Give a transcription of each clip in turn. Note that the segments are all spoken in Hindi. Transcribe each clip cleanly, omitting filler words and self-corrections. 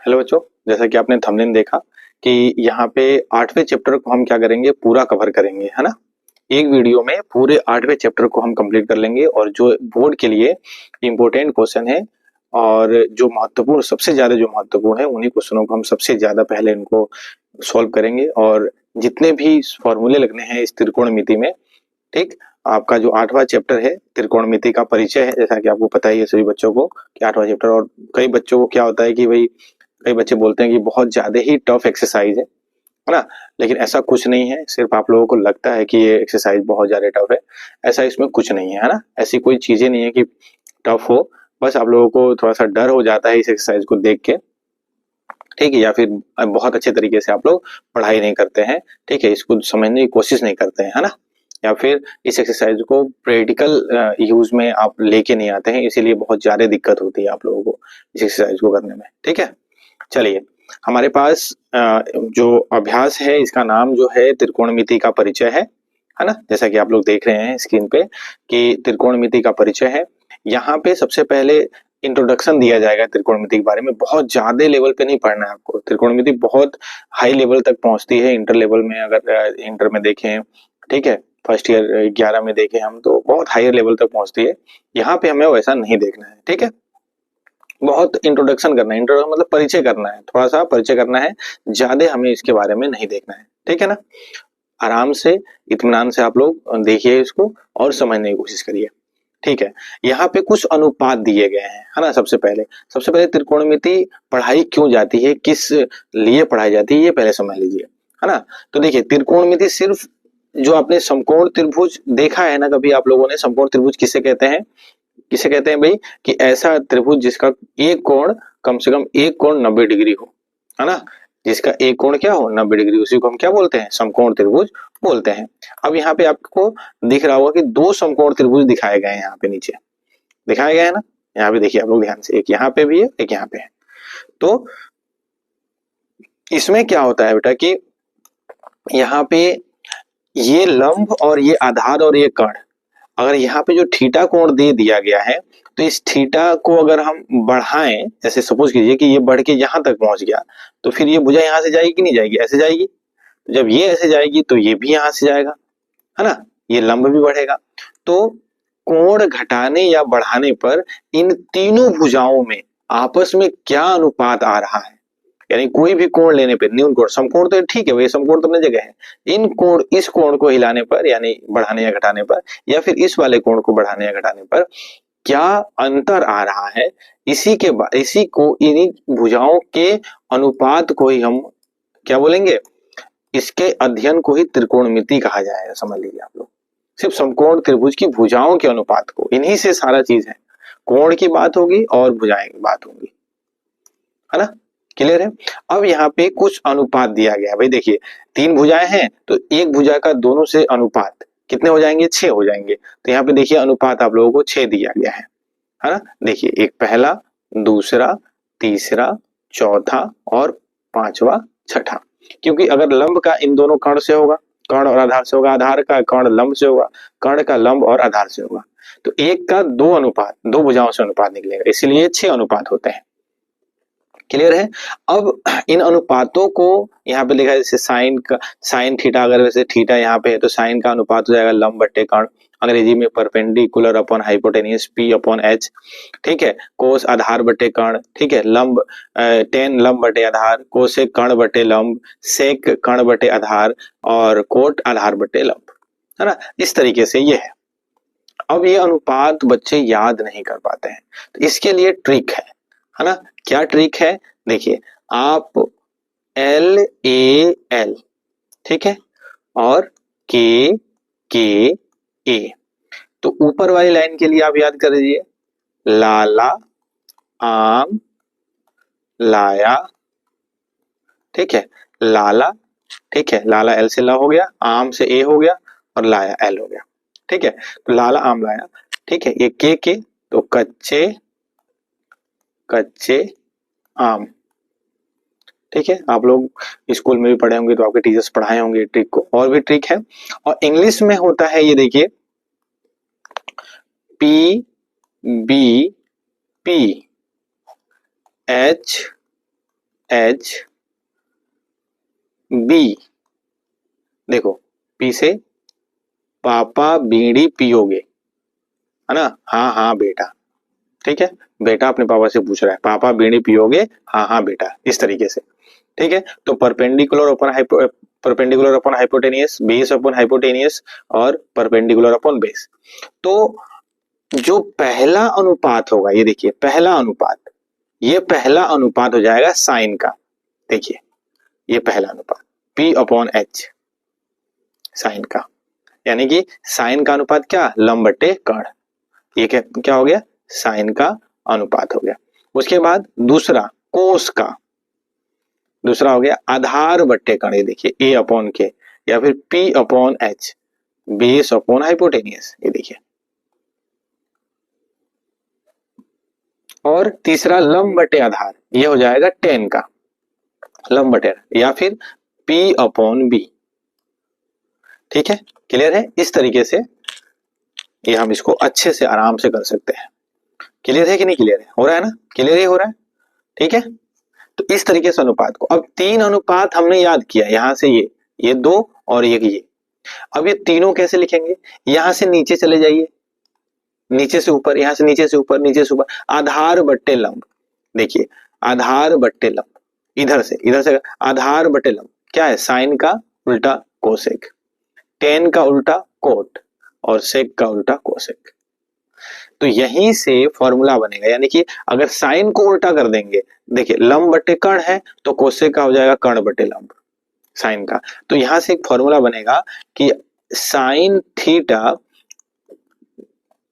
हेलो बच्चों, जैसा कि आपने थंबनेल देखा कि यहाँ पे 8वें चैप्टर को हम क्या करेंगे, पूरा कवर करेंगे, है ना। एक वीडियो में पूरे 8वें चैप्टर को हम कंप्लीट कर लेंगे और जो बोर्ड के लिए इम्पोर्टेंट क्वेश्चन है और जो महत्वपूर्ण, सबसे ज्यादा जो महत्वपूर्ण है, उन्हीं क्वेश्चनों को हम सबसे ज्यादा पहले इनको सॉल्व करेंगे। और जितने भी फॉर्मूले लगने हैं इस त्रिकोणमिति में, ठीक, आपका जो 8वां चैप्टर है त्रिकोणमिति का परिचय है, जैसा कि आपको पता ही है सभी बच्चों को कि 8वां चैप्टर। और कई बच्चों को क्या होता है कि भाई, कई बच्चे बोलते हैं कि बहुत ज्यादा ही टफ एक्सरसाइज है ना। लेकिन ऐसा कुछ नहीं है, सिर्फ आप लोगों को लगता है कि ये एक्सरसाइज बहुत ज्यादा टफ है, ऐसा इसमें कुछ नहीं है ना। ऐसी कोई चीजें नहीं है कि टफ हो, बस आप लोगों को थोड़ा सा डर हो जाता है इस एक्सरसाइज को देख के, ठीक है, या फिर बहुत अच्छे तरीके से आप लोग पढ़ाई नहीं करते हैं, ठीक है, इसको समझने की कोशिश नहीं करते हैं, है ना। या फिर इस एक्सरसाइज को प्रैक्टिकल यूज में आप लेके नहीं आते हैं, इसीलिए बहुत ज्यादा दिक्कत होती है आप लोगों को इस एक्सरसाइज को करने में, ठीक है। चलिए, हमारे पास जो अभ्यास है इसका नाम जो है त्रिकोणमिति का परिचय है ना। जैसा कि आप लोग देख रहे हैं स्क्रीन पे कि त्रिकोणमिति का परिचय है। यहाँ पे सबसे पहले इंट्रोडक्शन दिया जाएगा त्रिकोणमिति के बारे में। बहुत ज्यादा लेवल पे नहीं पढ़ना है आपको, त्रिकोणमिति बहुत हाई लेवल तक पहुंचती है। इंटर लेवल में अगर इंटर में देखें, ठीक है, फर्स्ट ईयर 11 में देखें हम, तो बहुत हायर लेवल तक पहुंचती है। यहाँ पे हमें वैसा नहीं देखना है, ठीक है। बहुत इंट्रोडक्शन करना है, इंट्रोडक्शन मतलब परिचय करना है, थोड़ा सा परिचय करना है, ज्यादा हमें इसके बारे में नहीं देखना है, ठीक है ना। आराम से, इत्मीनान से आप लोग देखिए इसको और समझने की कोशिश करिए, ठीक है। यहाँ पे कुछ अनुपात दिए गए हैं, है ना। सबसे पहले त्रिकोणमिति पढ़ाई क्यों जाती है, किस लिए पढ़ाई जाती है, ये पहले समझ लीजिए, है ना। तो देखिए, त्रिकोणमिति सिर्फ, जो आपने समकोण त्रिभुज देखा है ना कभी आप लोगों ने, समकोण त्रिभुज किसे कहते हैं भाई, कि ऐसा त्रिभुज जिसका एक कोण, कम से कम एक कोण 90 डिग्री हो, है ना। जिसका एक कोण क्या हो, 90 डिग्री, उसी को हम क्या बोलते हैं, समकोण त्रिभुज बोलते हैं। अब यहाँ पे आपको दिख रहा होगा कि दो समकोण त्रिभुज दिखाए गए हैं, यहाँ पे नीचे दिखाए गए हैं ना। यहाँ पे देखिए आप लोग ध्यान से, एक यहाँ पे भी है, एक यहाँ पे है। तो इसमें क्या होता है बेटा कि यहाँ पे ये लंब और ये आधार और ये कर्ण, अगर यहाँ पे जो थीटा कोण दे दिया गया है, तो इस थीटा को अगर हम बढ़ाएं, जैसे सपोज कीजिए कि ये बढ़ के यहाँ तक पहुंच गया, तो फिर ये भुजा यहाँ से जाएगी कि नहीं जाएगी, ऐसे जाएगी। तो जब ये ऐसे जाएगी तो ये भी यहाँ से जाएगा, है ना, ये लंब भी बढ़ेगा। तो कोण घटाने या बढ़ाने पर इन तीनों भुजाओं में आपस में क्या अनुपात आ रहा है, यानी कोई भी कोण लेने पर, न्यून कोण, समकोण तो ठीक है, वही समकोण तो अपनी जगह है, इन कोण, इस कोण को हिलाने पर, यानी बढ़ाने या घटाने पर, या फिर इस वाले कोण को बढ़ाने या घटाने पर क्या अंतर आ रहा है, इसी को, इन्हीं भुजाओं के अनुपात को ही हम क्या बोलेंगे, इसके अध्ययन को ही त्रिकोणमिति कहा जाएगा, समझ लीजिए आप लोग। सिर्फ समकोण त्रिभुज की भुजाओं के अनुपात को, इन्हीं से सारा चीज है, कोण की बात होगी और भुजाएं की बात होगी, है ना। क्लियर है। अब यहाँ पे कुछ अनुपात दिया गया भाई, देखिए 3 भुजाएं हैं, तो एक भुजा का दोनों से अनुपात कितने हो जाएंगे, 6 हो जाएंगे। तो यहाँ पे देखिए अनुपात आप लोगों को 6 दिया गया है ना। देखिए, एक पहला, दूसरा, तीसरा, चौथा और पांचवा, छठा। क्योंकि अगर लंब का इन दोनों कर्ण से होगा, कर्ण और आधार से होगा, आधार का कर्ण लंब से होगा, कर्ण का लंब और आधार से होगा, तो एक का दो अनुपात, दो भुजाओं से अनुपात निकलेगा, इसलिए 6 अनुपात होते हैं। क्लियर है। अब इन अनुपातों को यहाँ पे लिखा है, जैसे साइन का, साइन थीटा, अगर वैसे थीटा यहाँ पे है तो साइन का अनुपात हो जाएगा लंब बट्टे कर्ण, अंग्रेजी में perpendicular upon hypotenuse, P upon H, ठीक है। कोस आधार बटे कर्ण, ठीक है, लंब टेन लंब बटे आधार, कोसेक कर्ण बटे लंब, सेक कर्ण बटे आधार, और कोट आधार बटे लंब, है ना। इस तरीके से ये है। अब ये अनुपात बच्चे याद नहीं कर पाते हैं, तो इसके लिए ट्रिक है ना। क्या ट्रिक है, देखिए, आप एल ए एल, ठीक है, और के के ए, तो ऊपर वाली लाइन के लिए आप याद कर लीजिए, लाला आम लाया, ठीक है, लाला, ठीक है, लाला एल से ला हो गया, आम से ए हो गया, और लाया एल हो गया, ठीक है। तो लाला आम लाया, ठीक है, ये के, तो कच्चे कच्चे आम, ठीक है। आप लोग स्कूल में भी पढ़े होंगे तो आपके टीचर्स पढ़ाए होंगे ट्रिक को, और भी ट्रिक है। और इंग्लिश में होता है ये, देखिए, P B P H H B, देखो पी से पापा बीड़ी पियोगे, है ना, हाँ हाँ बेटा, ठीक है, बेटा अपने पापा से पूछ रहा है पापा बीड़ी पियोगे, हाँ हाँ बेटा, इस तरीके से, ठीक है। तो perpendicular upon hypotenuse, base upon hypotenuse और परपेंडिकुलर अपॉन बेस। तो जो पहला अनुपात होगा, ये देखिए पहला अनुपात, ये पहला अनुपात हो जाएगा साइन का, देखिए ये पहला अनुपात P अपॉन एच साइन का, यानी कि साइन का अनुपात क्या, लंब बटे कर्ण, ये क्या हो गया, साइन का अनुपात हो गया। उसके बाद दूसरा कोस का, दूसरा हो गया आधार बट्टे कर्ण, ये देखिए ए अपॉन के या फिर P upon H base upon hypotenuse, ये देखिए। और तीसरा लंब बटे आधार, ये हो जाएगा टेन का लंब बटे, या फिर P अपॉन बी, ठीक है, क्लियर है। इस तरीके से ये हम इसको अच्छे से आराम से कर सकते हैं। क्लियर है कि नहीं क्लियर है, हो रहा है ना, क्लियर ही हो रहा है, ठीक है। तो इस तरीके से अनुपात को, अब तीन अनुपात हमने याद किया, यहां से ये दो और ये। अब ये तीनों कैसे लिखेंगे, यहां से नीचे चले जाइए, नीचे से ऊपर, यहां से नीचे से ऊपर, नीचे से ऊपर, आधार बट्टे लंब, देखिए आधार बट्टे लंब, इधर से आधार बट्टे लंब क्या है, साइन का उल्टा कोसेक, टेन का उल्टा कोट और सेक का उल्टा कोसेक। तो यहीं से फॉर्मूला बनेगा, यानी कि अगर साइन को उल्टा कर देंगे, देखिए लंब बटे कर्ण है तो कोसेक का हो जाएगा कर्ण बटे लंब साइन का। तो यहां से एक फॉर्मूला बनेगा कि sine theta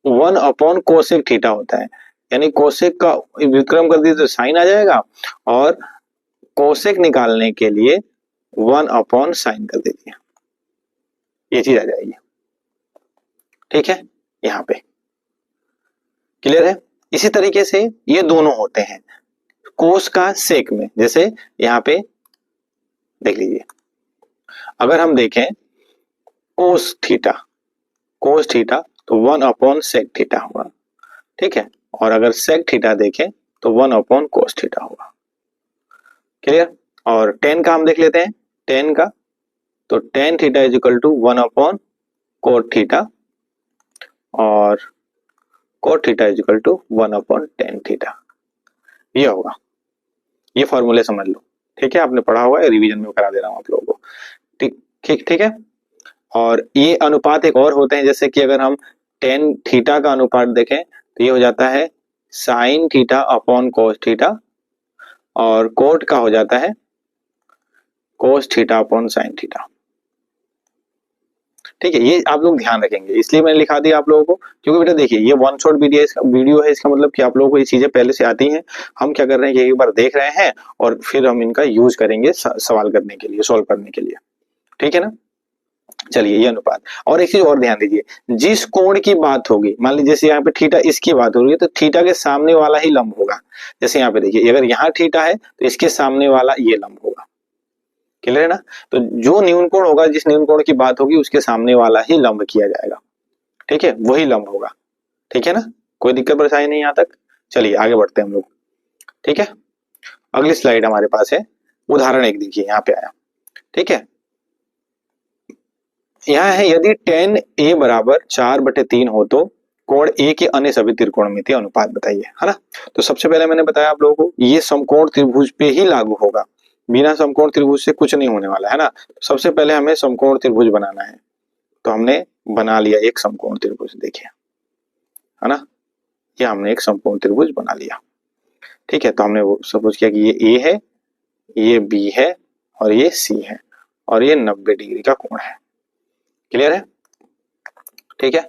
1 upon cosec theta होता है, यानी कोसेक का विक्रम कर दीजिए तो साइन आ जाएगा, और कोसेक निकालने के लिए 1 अपॉन साइन कर दीजिए, ये चीज आ जाएगी, ठीक है, यहाँ पे क्लियर है। इसी तरीके से ये दोनों होते हैं कोस का सेक में, जैसे यहाँ पे देख लीजिए, अगर हम देखें कोस थीटा तो 1 अपॉन सेक थीटा होगा, ठीक है, और अगर सेक थीटा देखें तो 1 अपॉन कोस थीटा होगा, क्लियर। और टेन का हम देख लेते हैं, टेन का तो tan theta is equal to 1 upon cot theta और cot theta is equal to 1 upon tan theta, ये होगा। ये फॉर्मूले समझ लो, ठीक है, आपने पढ़ा हुआ है, रिवीजन में करा दे रहा हूं आप लोगों को, ठीक है। और ये अनुपात एक और होते हैं, जैसे कि अगर हम टेन थीटा का अनुपात देखें तो ये हो जाता है sine theta upon cos theta, और कोट का हो जाता है cos theta upon sine theta, ठीक है। ये आप लोग ध्यान रखेंगे, इसलिए मैंने लिखा दिया आप लोगों को, क्योंकि बेटा देखिए ये वन शॉट वीडियो है, इसका मतलब कि आप लोगों को ये चीजें पहले से आती हैं, हम क्या कर रहे हैं कि एक बार देख रहे हैं और फिर हम इनका यूज करेंगे सवाल करने के लिए, सॉल्व करने के लिए, ठीक है ना। चलिए ये अनुपात, और एक चीज और ध्यान दीजिए, जिस कोण की बात होगी, मान लीजिए जैसे यहाँ पे थीटा इसकी बात हो रही है तो थीटा के सामने वाला ही लंब होगा, जैसे यहाँ पे देखिए अगर यहाँ थीटा है तो इसके सामने वाला ये लंब होगा, क्लियर है ना। तो जो न्यून कोण होगा, जिस न्यून कोण की बात होगी उसके सामने वाला ही लंब किया जाएगा, ठीक है, वही लंब होगा, ठीक है ना, कोई दिक्कत परेशानी नहीं यहाँ तक। चलिए आगे बढ़ते हैं हम लोग, ठीक है। अगली स्लाइड हमारे पास है, उदाहरण एक देखिए यहाँ पे आया, ठीक है, यहाँ है यदि tan a बराबर 4/3 हो तो कोण a के अन्य सभी त्रिकोणमितीय अनुपात बताइए, है ना। तो सबसे पहले मैंने बताया आप लोगों को ये समकोण त्रिभुज पे ही लागू होगा, बिना समकोण त्रिभुज से कुछ नहीं होने वाला है ना। सबसे पहले हमें समकोण त्रिभुज बनाना है, तो हमने बना लिया एक समकोण त्रिभुज, देखिए है ना, ये हमने एक समकोण त्रिभुज बना लिया, ठीक है। तो हमने वो सपोज किया कि ये a है, ये b है और ये c है, और ये 90 डिग्री का कोण है, क्लियर है, ठीक है,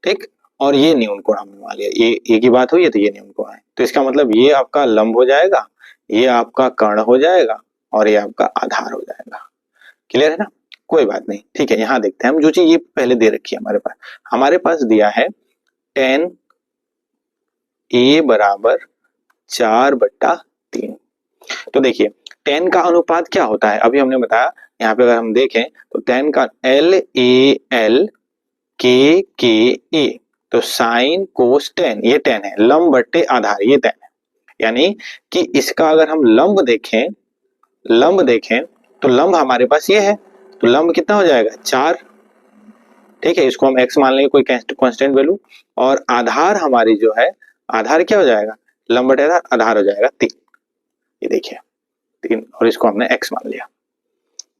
ठीक। और ये न्यून कोण हमने मान लिया, ये की बात हुई है तो ये न्यून कोण है, तो इसका मतलब ये आपका लंब हो जाएगा, ये आपका कर्ण हो जाएगा और ये आपका आधार हो जाएगा, क्लियर है ना, कोई बात नहीं, ठीक है। यहाँ देखते हैं हम, जो चीज ये पहले दे रखी है हमारे पास दिया है tan a बराबर 4/3, तो देखिए tan का अनुपात क्या होता है, अभी हमने बताया, यहाँ पे अगर हम देखें तो tan का LAL KKA, तो साइन कोस tan, ये tan है, लंब बट्टे आधार ये tan है, यानी कि इसका अगर हम लंब देखें लंब देखें तो लंब हमारे पास ये है, तो लंब कितना हो जाएगा 4, ठीक है, इसको हम x मान लेंगे कोई कांस्टेंट वैल्यू, और आधार हमारी जो है, आधार क्या हो जाएगा, लंब बटे आधार, आधार हो जाएगा 3, ये देखिए 3, और इसको हमने x मान लिया।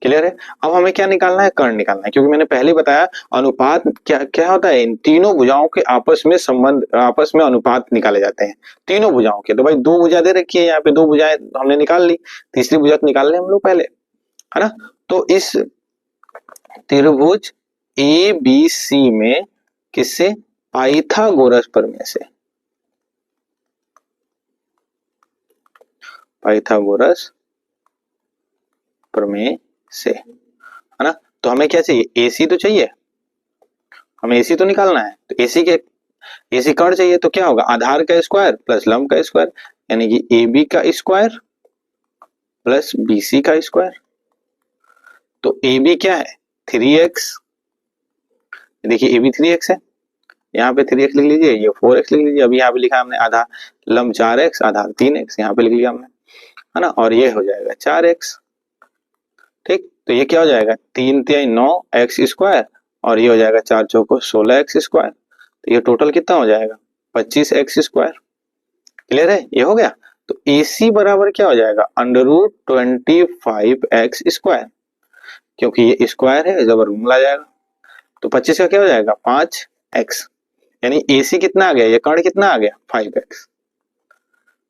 क्लियर है। अब हमें क्या निकालना है, कर्ण निकालना है, क्योंकि मैंने पहले ही बताया अनुपात क्या क्या होता है, इन तीनों भुजाओं के आपस में संबंध, आपस में अनुपात निकाले जाते हैं तीनों भुजाओं के। तो भाई दो भुजा दे रखी है यहाँ पे, दो भुजाएं हमने निकाल ली, तीसरी भुजा निकाल ले हम लोग पहले, है ना। तो इस त्रिभुज ए बी सी में किससे, पाइथागोरस प्रमेय से, पाइथागोरस प्रमेय से, है ना। तो हमें क्या चाहिए, एसी तो चाहिए, हमें एसी तो निकालना है, तो एसी के एसी कर्ण चाहिए, तो क्या होगा, आधार का स्क्वायर प्लस लंब का स्क्वायर, यानी कि ए बी का स्क्वायर प्लस बी सी का स्क्वायर। तो ए बी क्या है 3x, देखिए ए बी 3x है, यहाँ पे 3x लिख लीजिए, ये 4x लिख लीजिए, अभी यहाँ पे लिखा हमने आधा लंब 4x, आधार 3x, यहाँ पे लिख लिया हमने, है ना, और ये हो जाएगा 4x, ठीक। तो ये क्या हो जाएगा, 3 3 9 एक्स स्क्वायर, और ये हो जाएगा 4 चौको 16 एक्स स्क्वायर, तो ये टोटल कितना हो जाएगा 25 एक्स स्क्वायर। क्लियर है, ये हो गया। तो AC बराबर क्या हो जाएगा, √25 एक्स स्क्वायर, क्योंकि ये स्क्वायर है, जब वर्गमूल आ जाएगा, तो 25 का क्या हो जाएगा 5x, यानी AC कितना आ गया, ये कर्ण कितना आ गया 5x,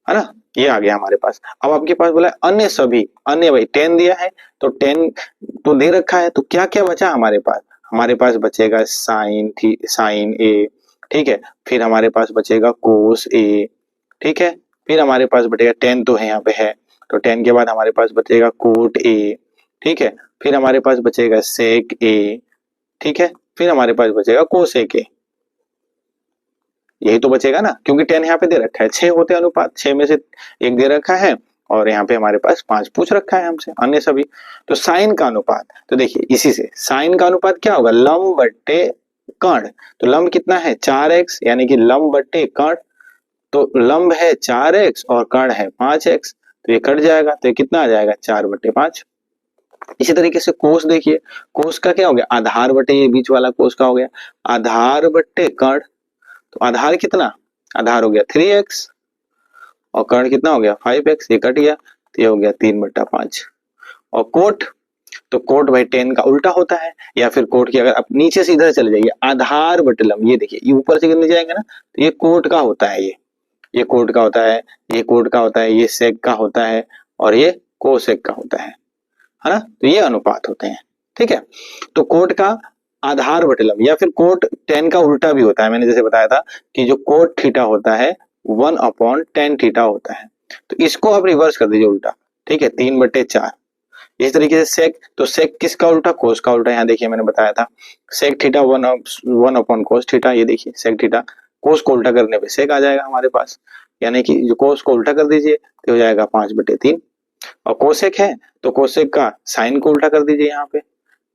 है ना, ये आ गया हमारे पास। अब आपके पास बोला अन्य सभी, अन्य भाई 10 दिया है, तो 10 तो दे रखा है, तो क्या क्या बचा हमारे पास, हमारे पास बचेगा साइन ए, ठीक है, फिर हमारे पास बचेगा कोस ए, ठीक है, फिर हमारे पास बचेगा 10 तो है यहाँ पे है, तो 10 के बाद हमारे पास बचेगा कोट ए, ठीक है, फिर हमारे पास बचेगा सेक ए, ठीक है, फिर हमारे पास बचेगा कोसेक ए, यही तो बचेगा ना, क्योंकि 10 यहाँ पे दे रखा है, 6 होते अनुपात, 6 में से एक दे रखा है, और यहाँ पे हमारे पास 5 पूछ रखा है हमसे, अन्य सभी। तो साइन का अनुपात, तो देखिए इसी से साइन का अनुपात क्या होगा, लंब बट्टे कर्ण, तो लंब कितना है 4x, यानी कि लंब बट्टे कर्ण, तो लंब है 4x और कर्ण है 5x, तो ये कट जाएगा, तो ये कितना आ जाएगा 4/5। इसी तरीके से कोस देखिए, कोस का क्या हो गया, आधार बटे ये बीच वाला कोस का हो गया आधार बट्टे कर्ण, तो आधार कितना, आधार हो गया 3x, और कर्ण कितना हो गया 5x, ये कट गया, तो ये हो गया 3/5। और कोट, तो कोट भाई 10 का उल्टा होता है, या फिर कोट की अगर आप नीचे से इधर चले जाइए, आधार बटे लंब, ये देखिए ये ऊपर से गिरने जाएंगे ना, तो ये कोट का होता है, ये कोट का होता है, ये कोट का होता है, ये सेक का होता है, और ये कोसेक का होता है ना, तो ये अनुपात होते हैं, ठीक है। तो कोट का आधार बटे लंब, या फिर कोट 10 का उल्टा भी होता है, मैंने जैसे बताया था कि जो कोट थीटा होता है 1/10 थीटा होता है, तो इसको आप रिवर्स कर दीजिए उल्टा, ठीक है, 3/4। इस तरीके से सेक, तो सेक किसका उल्टा, कोस का उल्टा, यहाँ देखिए मैंने बताया था सेक थीटा 1/cos थीटा, ये देखिए सेक थीटा, कोस को उल्टा करने पे सेक आ जाएगा हमारे पास, यानी कि जो कोस को उल्टा कर दीजिए तो हो जाएगा 5/3, और कोसेक है तो कोसेक का साइन को उल्टा कर दीजिए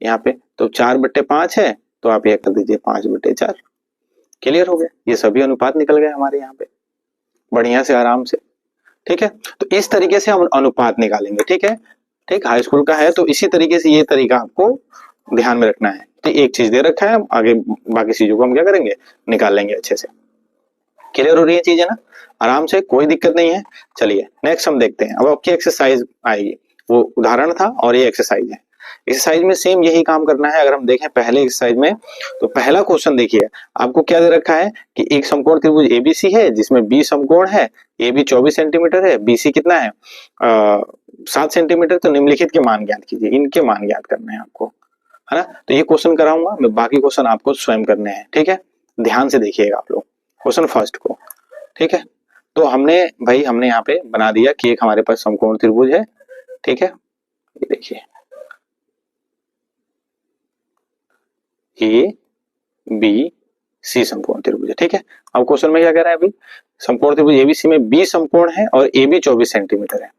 यहाँ पे तो 4/5 है, तो आप ये कर दीजिए 5/4। क्लियर हो गया, ये सभी अनुपात निकल गए हमारे यहाँ पे बढ़िया से आराम से, ठीक है। तो इस तरीके से हम अनुपात निकालेंगे, ठीक है, ठीक, हाई स्कूल का है तो इसी तरीके से ये तरीका आपको ध्यान में रखना है। तो एक चीज दे रखा है, आगे बाकी चीजों को हम क्या करेंगे, निकाल लेंगे अच्छे से। क्लियर हो रही है चीज, है ना, आराम से, कोई दिक्कत नहीं है। चलिए नेक्स्ट हम देखते हैं, अब आपकी एक्सरसाइज आएगी, वो उदाहरण था और ये एक्सरसाइज है। एक्सरसाइज में सेम यही काम करना है। अगर हम देखें पहले एक्सरसाइज में, तो पहला क्वेश्चन देखिए, आपको क्या दे रखा है कि एक समकोण त्रिभुज एबीसी है जिसमें बी समकोण है, ए बी 24 सेंटीमीटर है, बीसी कितना है 7 सेंटीमीटर, तो निम्नलिखित के मान ज्ञात कीजिए, इनके मान ज्ञात करने हैं आपको, है ना। तो ये क्वेश्चन कराऊंगा मैं, बाकी क्वेश्चन आपको स्वयं करने हैं, ठीक है, ध्यान से देखिएगा आप लोग क्वेश्चन फर्स्ट को, ठीक है। तो हमने यहाँ पे बना दिया कि एक हमारे पास समकोण त्रिभुज है, ठीक है, ये देखिए ए बी सी समकोण त्रिभुज है, ठीक है। अब क्वेश्चन में क्या कह रहा है, अभी समकोण त्रिभुज एबीसी में बी समकोण है और ए बी 24 सेंटीमीटर है,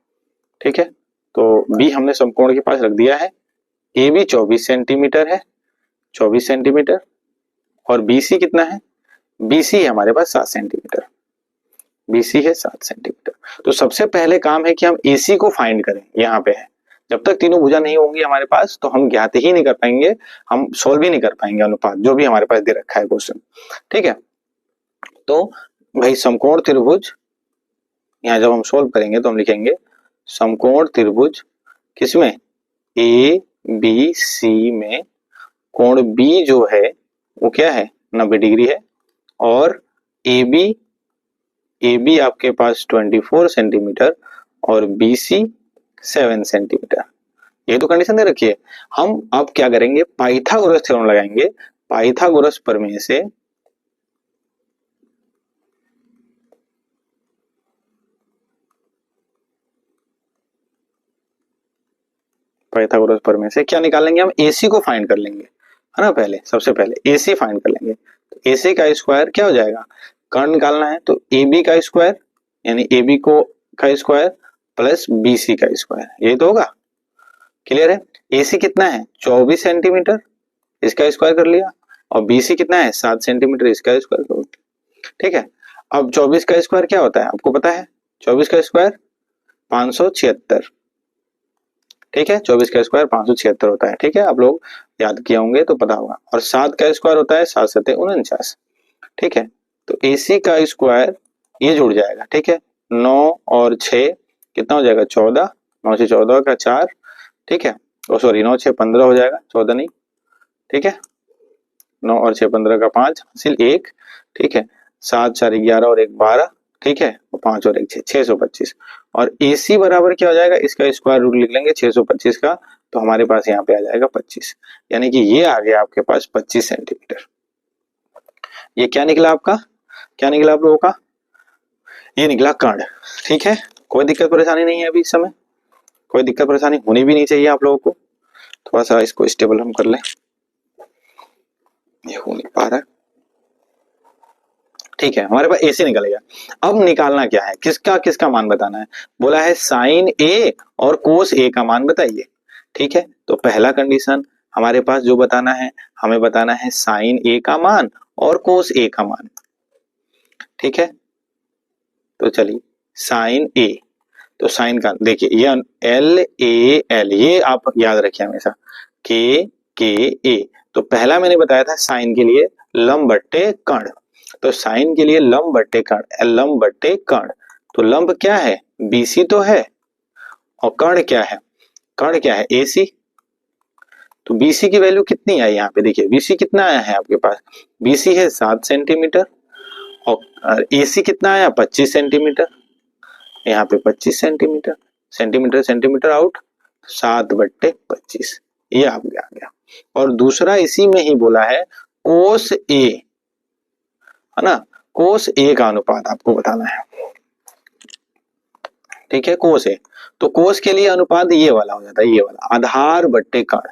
ठीक है। तो बी हमने समकोण के पास रख दिया है, ए बी 24 सेंटीमीटर है, 24 सेंटीमीटर, और बीसी कितना है, बीसी है हमारे पास 7 सेंटीमीटर, बीसी है 7 सेंटीमीटर। तो सबसे पहले काम है कि हम एसी को फाइंड करें, यहाँ पे है, जब तक तीनों भुजा नहीं होंगी हमारे पास तो हम ज्ञात ही नहीं कर पाएंगे, हम सोल्व ही नहीं कर पाएंगे अनुपात जो भी हमारे पास दे रखा है क्वेश्चन। ठीक है, तो भाई समकोण त्रिभुज, यहाँ जब हम सोल्व करेंगे तो हम लिखेंगे समकोण त्रिभुज किसमें, ए बी सी में कोण बी जो है वो क्या है 90 डिग्री है, और ए बी आपके पास 24 सेंटीमीटर और बी सी 7 सेंटीमीटर। ये तो कंडीशन दे रखी है। हम अब क्या करेंगे, पाइथागोरस थ्योरम लगाएंगे। पाइथागोरस प्रमेय से क्या निकालेंगे हम, एसी को फाइंड कर लेंगे, है ना। पहले सबसे पहले एसी फाइंड कर लेंगे। तो एसी का स्क्वायर क्या हो जाएगा, कर्ण निकालना है तो ए बी का स्क्वायर यानी ए बी को का स्क्वायर प्लस बी सी का स्क्वायर, यही तो होगा। क्लियर है। एसी कितना है 24 सेंटीमीटर, इसका स्क्वायर कर लिया, और बीसी कितना है 7 सेंटीमीटर, इसका स्क्वायर कर लिया। ठीक है, अब 24 का स्क्वायर क्या होता है आपको पता है, 24 का स्क्वायर 576। ठीक है, 24 का स्क्वायर 576 होता है। ठीक है, आप लोग याद किए होंगे तो पता होगा। और 7 का स्क्वायर होता है 7 7 49। ठीक है, तो एसी का स्क्वायर ये जुड़ जाएगा। ठीक है, 9 और 6 कितना हो जाएगा 14, 9 से 14 का 4। ठीक है, ओ सॉरी 9 6 15 हो जाएगा, 14 नहीं। ठीक है, 9 और 6 15 का 5 हासिल 1। ठीक है, 7 4 11 और 1 12। ठीक है, 5 और 1 6 625। और AC बराबर क्या हो जाएगा, इसका स्क्वायर रूट लिख लेंगे 625 का, तो हमारे पास यहाँ पे आ जाएगा 25, यानी कि ये आ गया आपके पास 25 सेंटीमीटर। ये क्या निकला आपका, क्या निकला आप लोगों का, ये निकला कर्ण। ठीक है, कोई दिक्कत परेशानी नहीं है अभी इस समय, कोई दिक्कत परेशानी होनी भी नहीं चाहिए आप लोगों को। थोड़ा सा इसको स्टेबल हम कर लें, ये हो नहीं पा रहा है। ठीक है, हमारे पास एसी निकल गया। अब निकालना क्या है, किसका किसका मान बताना है, बोला है साइन ए और कोस ए का मान बताइए। ठीक है, तो पहला कंडीशन हमारे पास जो बताना है, हमें बताना है साइन ए का मान और कोस ए का मान। ठीक है, तो चलिए साइन ए, तो साइन का देखिए ये एल ए एल, ये आप याद रखिए हमेशा, के ए। तो पहला मैंने बताया था साइन के लिए लंब बट्टे कर्ण, तो साइन के लिए लंब बट्टे कर्ण, लंब बट्टे कर्ण। तो लंब क्या है बीसी तो है, और कर्ण क्या है, कर्ण क्या है एसी। तो बीसी की वैल्यू कितनी आई यहाँ पे देखिए, बीसी कितना आया है आपके पास, बीसी है 7 सेंटीमीटर, और एसी कितना आया 25 सेंटीमीटर, यहाँ पे 25 सेंटीमीटर, सेंटीमीटर सेंटीमीटर आउट, 7/25, ये आ गया। और दूसरा इसी में ही बोला है कोस ए, है ना, कोस ए का अनुपात आपको बताना है। ठीक है, कोस ए, तो कोस के लिए अनुपात ये वाला हो जाता है, ये वाला आधार बट्टे कर्ण,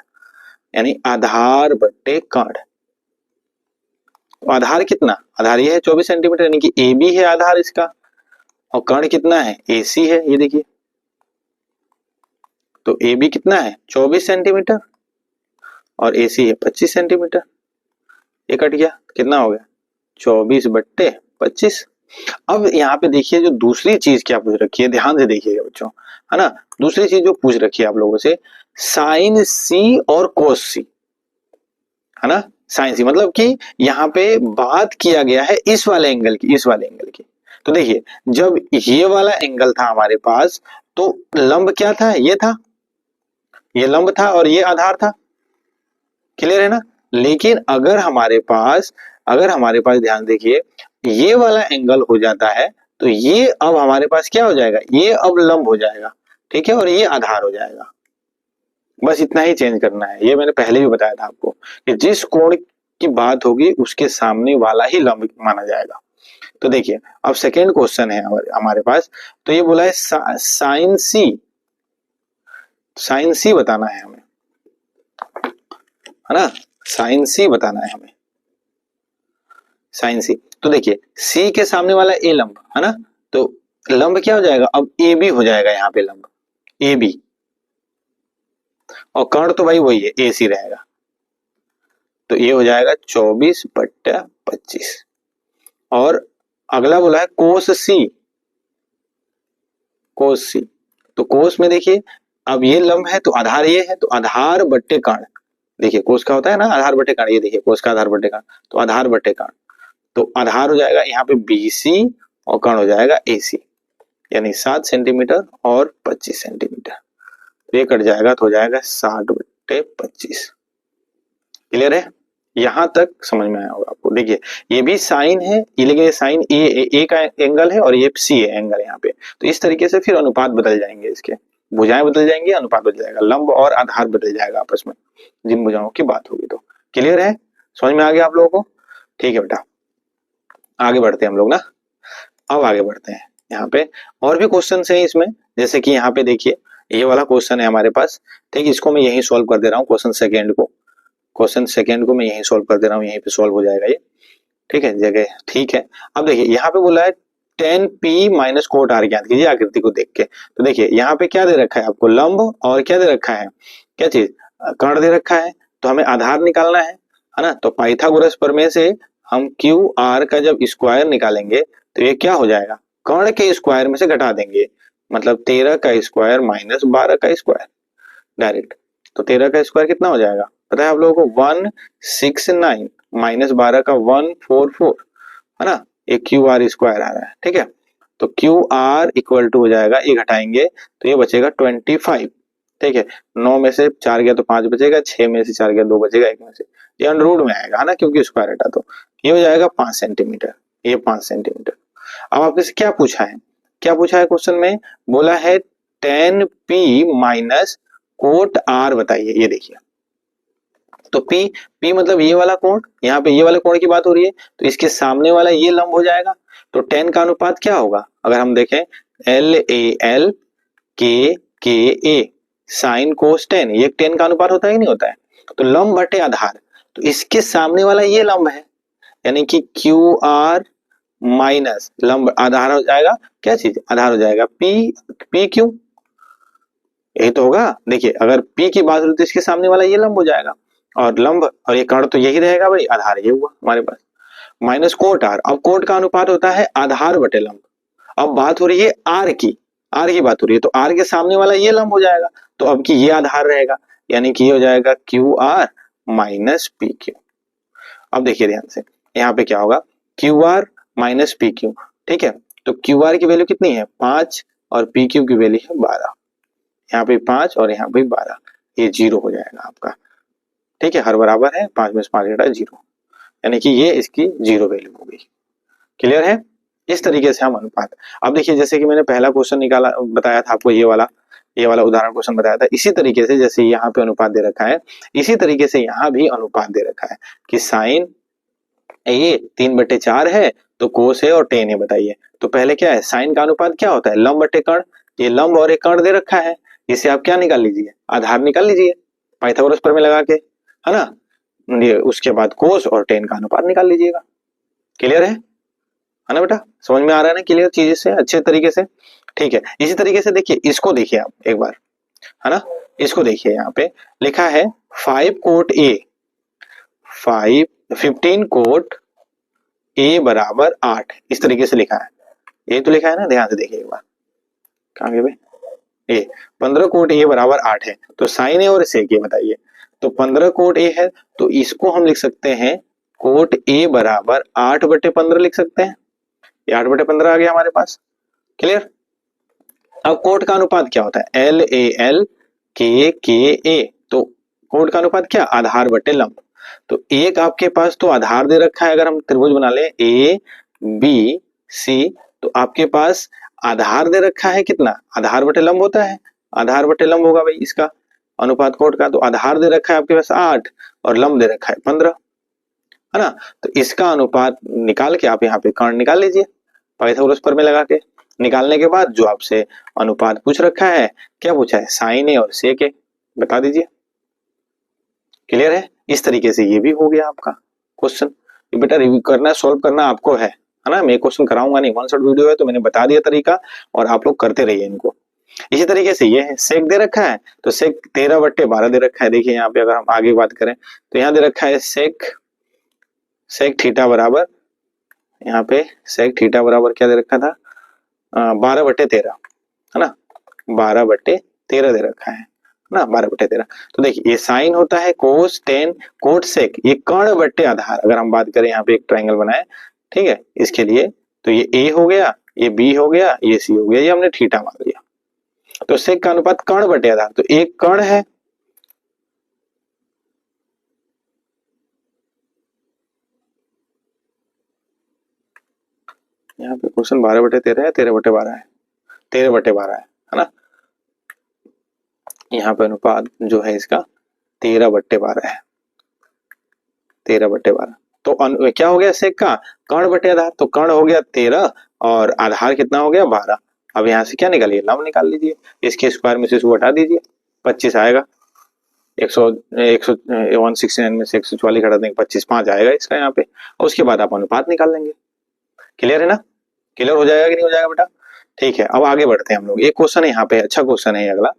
यानी आधार बट्टे कर्ण। तो आधार कितना, आधार ये है 24 सेंटीमीटर, यानी कि ए बी है आधार इसका, और कर्ण कितना है एसी है, ये देखिए। तो ए बी कितना है 24 सेंटीमीटर और एसी है 25 सेंटीमीटर, ये कट गया, कितना हो गया 24/25। अब यहाँ पे देखिए जो दूसरी चीज क्या पूछ रखी है, ध्यान से देखिएगा बच्चों, है ना। दूसरी चीज जो पूछ रखी है आप लोगों से, साइन सी और कोस सी, है ना। साइन सी मतलब कि यहाँ पे बात किया गया है इस वाले एंगल की, इस वाले एंगल की। तो देखिए जब ये वाला एंगल था हमारे पास, तो लंब क्या था, ये था, ये लंब था और ये आधार था। क्लियर है ना। लेकिन अगर हमारे पास ध्यान देखिए ये वाला एंगल हो जाता है, तो ये अब हमारे पास क्या हो जाएगा, ये अब लंब हो जाएगा। ठीक है, और ये आधार हो जाएगा। बस इतना ही चेंज करना है, ये मैंने पहले भी बताया था आपको कि जिस कोण की बात होगी उसके सामने वाला ही लंब माना जाएगा। तो देखिए अब सेकेंड क्वेश्चन है हमारे पास, तो ये बोला है साइन सी बताना है हमें, है ना, साइन सी बताना है हमें, साइन सी। तो देखिए सी के सामने वाला ए लंब, है ना, तो लंब क्या हो जाएगा अब ए बी हो जाएगा, यहाँ पे लंब ए बी, और कर्ण तो भाई वही है ए सी रहेगा, तो ये हो जाएगा 24/25। और अगला बोला है कोस सी, तो कोस में देखिए अब ये लंब है तो आधार ये है, तो आधार बट्टे कर्ण, देखिए कोस का होता है ना आधार बट्टे कर्ण, ये देखिए कोस का आधार बट्टे कर्ण, तो आधार बट्टे कर्ण, तो आधार हो जाएगा यहाँ पे BC और कर्ण हो जाएगा AC, यानी 7 सेंटीमीटर और 25 सेंटीमीटर, तो ये कट जाएगा तो हो जाएगा 60/25। क्लियर है, यहां तक समझ में आया होगा आपको। देखिए ये भी साइन है ये, लेकिन ये साइन ए का एंगल है और ये C है एंगल यहाँ पे, तो इस तरीके से फिर अनुपात बदल जाएंगे, इसके भुजाएं बदल जाएंगी, अनुपात बदल जाएगा, लंब और आधार बदल जाएगा आपस में जिन भुजाओं की बात होगी। तो क्लियर है, समझ में आ गया आप लोगों को? ठीक है बेटा, आगे बढ़ते हैं हम लोग ना। अब आगे बढ़ते हैं, यहाँ पे और भी क्वेश्चन है इसमें, जैसे कि यहाँ पे देखिए ये वाला क्वेश्चन है हमारे पास, ठीक है, इसको मैं यही सॉल्व कर दे रहा हूँ, क्वेश्चन सेकेंड को मैं यही सॉल्व कर दे रहा हूँ, यहीं पे सॉल्व हो जाएगा ये, ठीक है जगह, ठीक है। अब देखिए यहाँ पे बोला है 10p माइनस कोट आर ज्ञात कीजिए आकृति को देख के, तो देखिए यहाँ पे क्या दे रखा है आपको, लंब और क्या दे रखा है, क्या चीज, कर्ण दे रखा है, तो हमें आधार निकालना है ना, तो पाइथागोरस प्रमेय से हम क्यू आर का जब स्क्वायर निकालेंगे तो ये क्या हो जाएगा, कर्ण के स्क्वायर में से घटा देंगे, मतलब 13 का स्क्वायर माइनस 12 का स्क्वायर डायरेक्ट, तो 13 का स्क्वायर कितना हो जाएगा पता है आप लोगों को, 169 माइनस 12 का 144, है ना, एक क्यू आर स्क्वायर आ रहा है, ठीक है, तो क्यू आर इक्वल टू हो जाएगा, ये घटाएंगे तो ये बचेगा 25, ठीक है, 9 में से 4 गया तो 5 बचेगा, 6 में से 4 गया 2 बचेगा, 1 में से, ये अंडर रूट में आएगा, है ना, क्योंकि स्क्वायर हटा, तो ये हो जाएगा 5 सेंटीमीटर, ये 5 सेंटीमीटर। अब आपसे क्या पूछा है, क्या पूछा है क्वेश्चन में, बोला है 10p माइनस कोट आर बताइए, ये देखिए, तो P मतलब ये वाला कोण, यहाँ पे ये वाले कोण की बात हो रही है, तो इसके सामने वाला ये लंब हो जाएगा, तो 10 का अनुपात क्या होगा, अगर हम देखें LAL KKA साइन कोस 10, ये 10 का अनुपात होता है कि नहीं होता है, तो लंब बटे आधार, तो इसके सामने वाला ये लंब है, यानी कि QR माइनस लंब आधार हो जाएगा, क्या चीज आधार हो जाएगा PQ, यही तो होगा। देखिए अगर P की बात हो तो इसके सामने वाला ये लंब हो जाएगा, और लंब और ये कर्ण तो यही रहेगा भाई, आधार ये हुआ हमारे पास, माइनस कोट आर, अब कोट का अनुपात होता है आधार बटे लंब, अब बात हो रही है आर की बात हो रही है, तो आर के सामने वाला ये लंब हो जाएगा, तो अब की ये आधार रहेगा, यानी कि ये हो जाएगा Q R minus P Q. अब देखिए ध्यान से, यहाँ पे क्या होगा, Q R minus P Q, ठीक है, तो क्यू आर की वैल्यू कितनी है 5 और पी क्यू की वैल्यू है 12, यहाँ पे 5 और यहाँ पे 12, ये 0 हो जाएगा आपका, ठीक है, हर बराबर है, 5 में से 5 घटा 0, यानी कि ये इसकी 0 वैल्यू हो गई। क्लियर है, इस तरीके से हम अनुपात, अब देखिए जैसे कि मैंने पहला क्वेश्चन निकाला बताया था आपको, ये वाला उदाहरण क्वेश्चन बताया था, इसी तरीके से जैसे यहाँ पे अनुपात दे रखा है, इसी तरीके से यहाँ भी अनुपात दे रखा है कि साइन ये 3/4 है तो कोस है और टेन है, बताइए, तो पहले क्या है, साइन का अनुपात क्या होता है, लंब बटे कर्ण, ये लंब और एक कर्ण दे रखा है, इसे आप क्या निकाल लीजिए, आधार निकाल लीजिए पाइथागोरस प्रमेय लगा के, है ना, उसके बाद कोस और टेन का अनुपात निकाल लीजिएगा। क्लियर है ना बेटा, समझ में आ रहा है ना क्लियर चीज से अच्छे तरीके से, ठीक है। इसी तरीके से देखिए, इसको देखिए आप एक बार, है ना, इसको देखिए, यहाँ पे लिखा है 5 कोट A 15 कोट A बराबर 8, इस तरीके से लिखा है, ये तो लिखा है ना, ध्यान से देखिए एक बार, कहाँ गए भाई, ए 15 कोट A बराबर 8 है, तो साइन ए और सेक ए बताइए, तो 15 कोट A है, तो इसको हम लिख सकते हैं कोट A बराबर 8/15 लिख सकते हैं, ये 8/15 आ गया हमारे पास। क्लियर, अब कोट का अनुपात क्या होता है, LAL KKA, तो कोट का अनुपात क्या, आधार बटे लंब, तो एक आपके पास तो आधार दे रखा है, अगर हम त्रिभुज बना ले ABC, तो आपके पास आधार दे रखा है कितना, आधार बटे लंब होता है, आधार बटे लंब होगा भाई इसका अनुपात कोट का, तो आधार दे रखा है आपके पास 8 और लंब दे रखा है 15, है ना, तो इसका अनुपात निकाल के आप यहाँ पे कर्ण निकाल लीजिए पाइथागोरस प्रमेय लगा के, निकालने के बाद जो आपसे अनुपात पूछ रखा है, क्या पूछा है, साइन ए और सेक ए, बता दीजिए। क्लियर है, इस तरीके से ये भी हो गया आपका क्वेश्चन, बेटा रिव्यू करना, सोल्व करना आपको है ना, मैं क्वेश्चन कराऊंगा नहीं, वन शॉट वीडियो है तो मैंने बता दिया तरीका, और आप लोग करते रहिए इनको। इसी तरीके से ये है, सेक दे रखा है, तो सेक 13/12 दे रखा है, देखिए यहाँ पे अगर हम आगे बात करें तो यहाँ दे रखा है सेक थीटा बराबर, यहाँ पे सेक थीटा बराबर क्या दे रखा था, 12/13, है ना, 12/13, 13 दे रखा है ना, 12/13। तो देखिए ये साइन होता है कोस, टेन, कोट, सेक, ये कर्ण बट्टे आधार। अगर हम बात करें यहाँ पे एक ट्रायंगल बनाए, ठीक है, इसके लिए तो ये ए हो गया, ये बी हो गया, ये सी हो गया, ये हमने थीटा मान लिया। तो सेक का अनुपात कर्ण बटे आधार, तो एक कर्ण है, यहाँ पे क्वेश्चन 12/13 है, 13/12 है, 13/12 है ना। यहाँ पे अनुपात जो है इसका 13/12 है, 13/12। तो क्या हो गया सेक का कर्ण बटे आधार, तो कर्ण हो गया 13 और आधार कितना हो गया 12। अब यहाँ से क्या निकालिए, लंब निकाल लीजिए, इसके स्क्वायर में से इसको हटा दीजिए, 25 आएगा। 169 में से 144 घटा देंगे, 25 5 आएगा इसका यहाँ पे, और उसके बाद आप अनुपात निकाल लेंगे। क्लियर है ना, क्लियर हो जाएगा कि नहीं हो जाएगा बेटा। ठीक है, अब आगे बढ़ते हैं हम लोग। एक क्वेश्चन है यहाँ पे, अच्छा क्वेश्चन है अगला,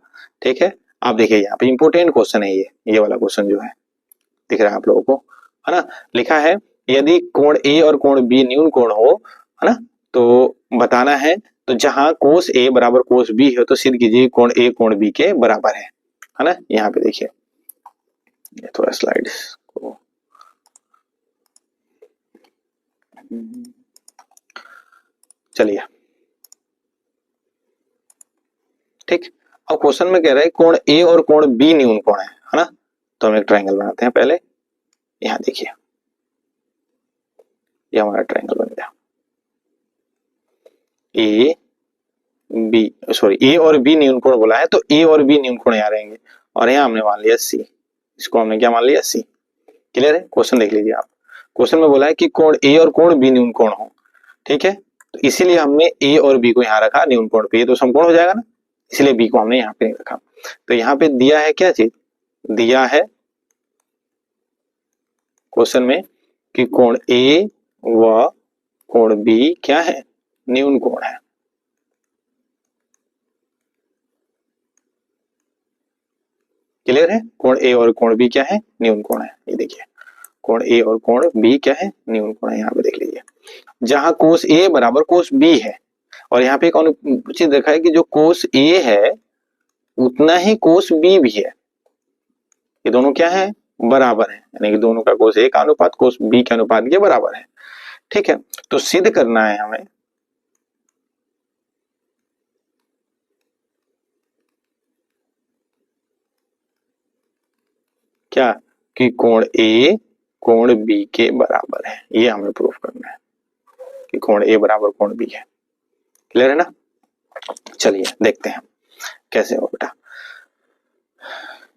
ठीक है। आप देखिए यहाँ पे इंपोर्टेंट क्वेश्चन है ये वाला क्वेश्चन जो है, दिख रहा है आप लोगों को, है ना। लिखा है यदि कोण ए और कोण बी न्यून कोण हो, है ना, तो बताना है, तो जहां कोस ए बराबर कोस बी है तो सिद्ध कीजिए कोण ए कोण बी के बराबर है ना। यहाँ पे देखिए, ये थोड़ा स्लाइड को चलिए, ठीक। अब क्वेश्चन में कह रहा है कोण ए और कोण बी न्यून कोण है ना। तो हम एक ट्रायंगल बनाते हैं पहले। यहाँ देखिए, ये हमारा ट्रायंगल बन गया, ए बी, सॉरी ए और बी न्यून कोण बोला है, तो ए और बी न्यून कोण यहाँ रहेंगे, और यहाँ हमने मान लिया सी, इसको हमने क्या मान लिया सी। क्लियर है, क्वेश्चन देख लीजिए आप। क्वेश्चन में बोला है कि कोण ए और कोण बी न्यून कोण हो, ठीक है, तो इसीलिए हमने ए और बी को यहाँ रखा न्यून कोण पे, ये तो समकोण हो जाएगा ना, इसलिए बी को हमने यहाँ पे नहीं रखा। तो यहाँ पे दिया है क्या चीज, दिया है क्वेश्चन में कि कोण ए व कोण बी क्या है, न्यून कोण है। क्लियर है, कोण ए और कोण बी क्या है, न्यून कोण है। ये देखिए कोण ए और कोण बी क्या है, न्यून कोण है। यहाँ पे देख लीजिए, जहां कोस ए बराबर कोस बी है, और यहाँ पे एक चीज देखा है कि जो कोस ए है उतना ही कोस बी भी है, ये दोनों क्या है, बराबर है, यानी कि दोनों का कोस ए का अनुपात कोस बी के अनुपात के बराबर है। ठीक है, तो सिद्ध करना है हमें क्या, कि कोण ए कोण बी के बराबर है, ये हमें प्रूफ करना है कि कोण ए बराबर कोण बी है। क्लियर है ना। चलिए देखते हैं कैसे हो बेटा।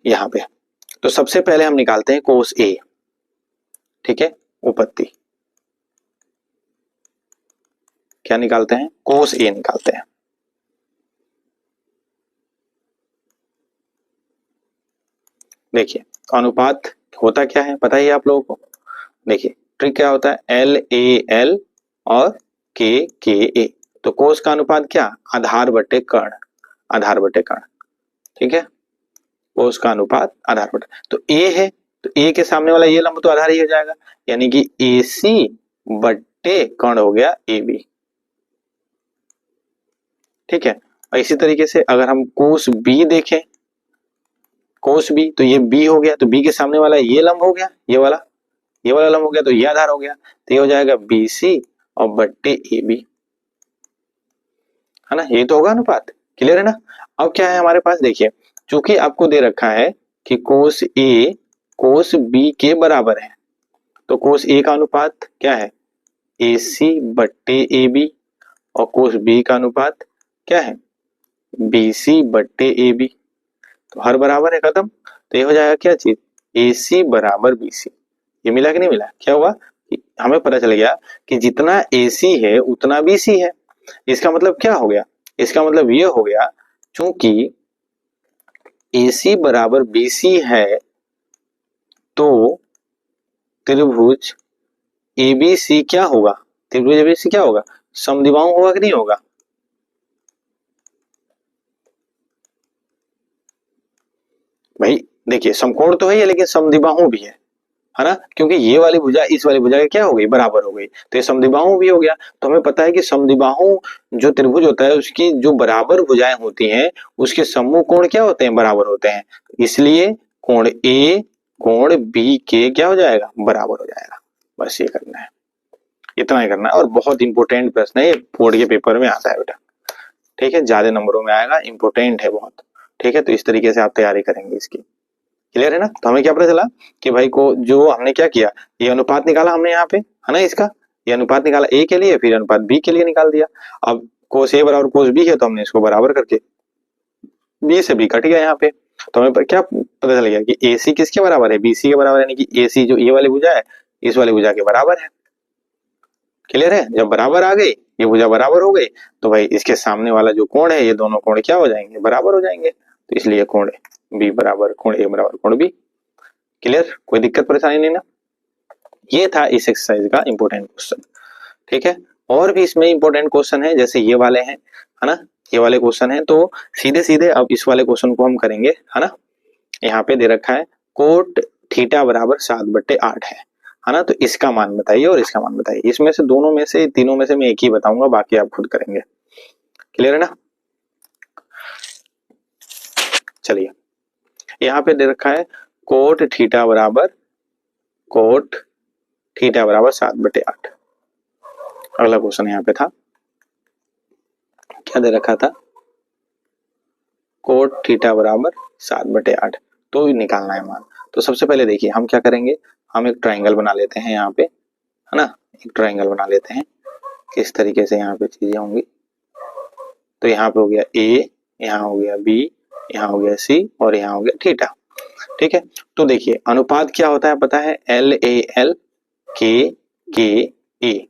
यहाँ पे तो सबसे पहले हम निकालते हैं कोस ए, ठीक है, उपपत्ति क्या निकालते हैं, कोस ए निकालते हैं। देखिए अनुपात होता क्या है पता ही है आप लोगों को, देखिए ट्रिक क्या होता है, एल ए एल और के ए। तो कोस का अनुपात क्या, आधार बटे कर्ण, आधार बटे कर्ण, ठीक है, कोस का अनुपात आधार बटे, तो ए है तो ए के सामने वाला ये लंब तो आधार ही हो जाएगा, यानी कि ए सी बटे कर्ण हो गया ए बी। ठीक है, और इसी तरीके से अगर हम कोस बी देखें, कोस बी, तो ये बी हो गया, तो बी के सामने वाला ये लंब हो गया, ये वाला लंब हो गया, तो ये आधार हो गया, तो ये हो जाएगा बी सी और बट्टे ए बी, है ना, ये तो होगा अनुपात। क्लियर है ना। अब क्या है हमारे पास, देखिए चूंकि आपको दे रखा है कि कोस ए कोस बी के बराबर है, तो कोस ए का अनुपात क्या है, ए सी बट्टे ए बी, और कोस बी का अनुपात क्या है, बी सी बट्टे ए बी, तो हर बराबर है, खत्म। तो ये हो जाएगा क्या चीज, ए सी बराबर बी सी। ये मिला कि नहीं मिला, क्या हुआ कि हमें पता चल गया कि जितना ए सी है उतना बी सी है। इसका मतलब क्या हो गया, इसका मतलब ये हो गया चूंकि ए सी बराबर बी सी है, तो त्रिभुज ए बी सी क्या होगा, त्रिभुज ए बी सी क्या होगा, समद्विबाहु होगा कि नहीं होगा। भाई देखिए समकोण तो है ये, लेकिन समद्विबाहु भी है, है ना, क्योंकि ये वाली भुजा इस वाली भुजा के क्या हो गई, बराबर हो गई, तो ये समद्विबाहु भी हो गया। तो हमें पता है कि समद्विबाहु जो त्रिभुज होता है उसकी जो बराबर भुजाएं होती हैं उसके समूह कोण क्या होते हैं, बराबर होते हैं, इसलिए कोण ए कोण बी के क्या हो जाएगा, बराबर हो जाएगा। बस ये करना है, इतना ही करना है। और बहुत इंपॉर्टेंट प्रश्न है ये, बोर्ड के पेपर में आता है बेटा, ठीक है, ज्यादा नंबरों में आएगा, इंपॉर्टेंट है बहुत, ठीक है। तो इस तरीके से आप तैयारी करेंगे इसकी, क्लियर है ना। तो हमें क्या पता चला कि भाई को जो हमने क्या किया, ये अनुपात निकाला हमने यहाँ पे, है ना, इसका ये अनुपात निकाला ए के लिए, फिर अनुपात बी के लिए निकाल दिया। अब कोस ए बराबर कोस बी है तो हमने इसको बराबर करके बी से बी कट गया यहाँ पे, तो हमें क्या पता चल गया कि ए सी किसके बराबर है, बी सी के बराबर, यानी कि ए सी जो ये वाली भुजा है इस वाली भुजा के बराबर है। क्लियर है, जब बराबर आ गई, ये भुजा बराबर हो गई, तो भाई इसके सामने वाला जो कोण है ये दोनों कोण क्या हो जाएंगे, बराबर हो जाएंगे। तो इसलिए कोण बी बराबर कोण ए बराबर कोण बी। क्लियर, कोई दिक्कत परेशानी नहीं ना। ये था इस एक्सरसाइज का इंपॉर्टेंट क्वेश्चन, ठीक है। और भी इसमें इंपॉर्टेंट क्वेश्चन है, जैसे ये वाले हैं, है ना, ये वाले क्वेश्चन है। तो सीधे सीधे अब इस वाले क्वेश्चन को हम करेंगे, है ना। यहाँ पे दे रखा है कोट थीटा बराबर 7/8 है ना, तो इसका मान बताइए और इसका मान बताइए। इसमें से दोनों में से तीनों में से मैं एक ही बताऊंगा, बाकी आप खुद करेंगे। क्लियर है ना। चलिए, यहाँ पे दे रखा है कोट थीटा बराबर 7/8। अगला क्वेश्चन यहाँ पे था, क्या दे रखा था, कोट थीटा बराबर 7/8, तो निकालना है मान। तो सबसे पहले देखिए हम क्या करेंगे, हम एक ट्राइंगल बना लेते हैं यहाँ पे, है ना, एक ट्राइंगल बना लेते हैं। किस तरीके से यहाँ पे चीजें होंगी, तो यहाँ पे हो गया ए, यहाँ हो गया बी, यहाँ हो गया सी और यहाँ हो गया थीटा, ठीक है। तो देखिए अनुपात क्या होता है पता है, एल ए एल के ए,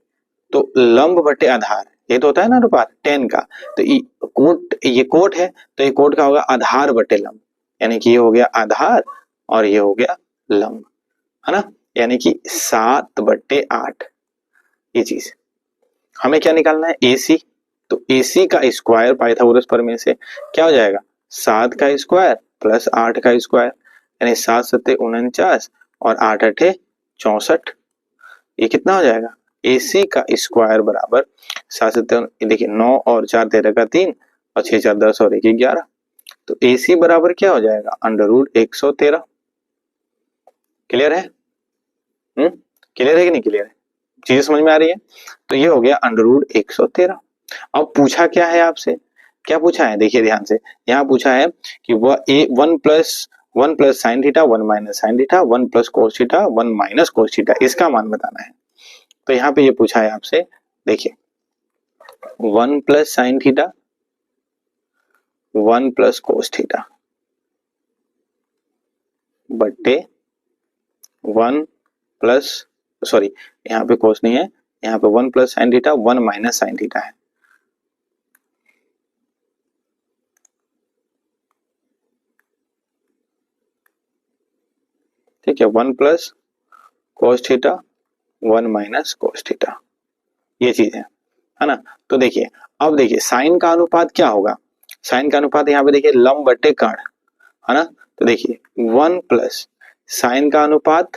तो लंब बटे आधार, ये तो होता है ना अनुपात 10 का। तो ये कोट है, तो ये कोट का होगा आधार बटे लंब, यानी कि ये हो गया आधार और ये हो गया लंब, है ना, यानी कि 7/8। ये चीज हमें क्या निकालना है, AC, तो AC का स्क्वायर पाइथागोरस प्रमेय से क्या हो जाएगा, 7 का स्क्वायर प्लस 8 का स्क्वायर, यानी 7 7 49 और 8 8 64। ये कितना हो जाएगा, AC का स्क्वायर बराबर 7 7, देखिए 9 और 4 13 का 3 और 6 4 10 और 1 11, तो AC बराबर क्या हो जाएगा, √113। क्लियर है, क्लियर है कि नहीं क्लियर है, चीजें समझ में आ रही है। तो ये हो गया √113। अब पूछा क्या है आपसे, क्या पूछा है, देखिए ध्यान से, यहाँ पूछा है कि वह ए 1 plus sine theta 1 minus sine theta 1 plus cos theta 1 minus cos theta, इसका मान बताना है। तो यहाँ पे ये पूछा है आपसे, देखिए 1 plus sine theta 1 plus cos theta बट्टे 1 प्लस, सॉरी यहाँ पे कोस नहीं है, यहाँ पे 1 plus sine theta 1 minus sine theta है, ठीक है, 1 plus cos theta 1 minus cos theta, ये चीज है ना। तो देखिए अब देखिए साइन का अनुपात क्या होगा, साइन का अनुपात यहाँ पे देखिए लंब बटे कर्ण, है ना। तो देखिए 1 प्लस साइन का अनुपात,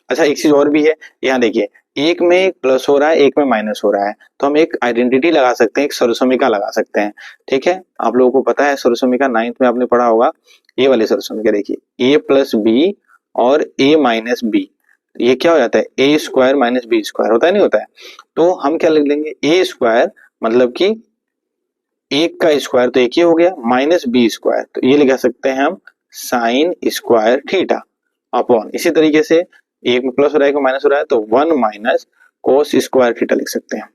अच्छा एक चीज और भी है, यहाँ देखिए एक में प्लस हो रहा है एक में माइनस हो रहा है, तो हम एक आइडेंटिटी लगा सकते हैं, एक सर्वसमीका लगा सकते हैं, ठीक है। आप लोगों को पता है सर्वसमीका 9th में आपने पढ़ा होगा, ये वाली सर्वसमीका देखिए a प्लस बी और a माइनस बी, ये क्या हो जाता है, ए स्क्वायर माइनस बी स्क्वायर, होता है नहीं होता है। तो हम क्या लिख लेंगे, ए स्क्वायर मतलब कि एक का स्क्वायर तो एक ही हो गया, माइनस बी स्क्वायर, तो ये लिखा सकते हैं हम साइन स्क्वायर थीटा अपॉन, इसी तरीके से एक में प्लस हो रहा है एक में माइनस हो रहा है तो 1 माइनस कोस स्क्वायर थीटा लिख सकते हैं।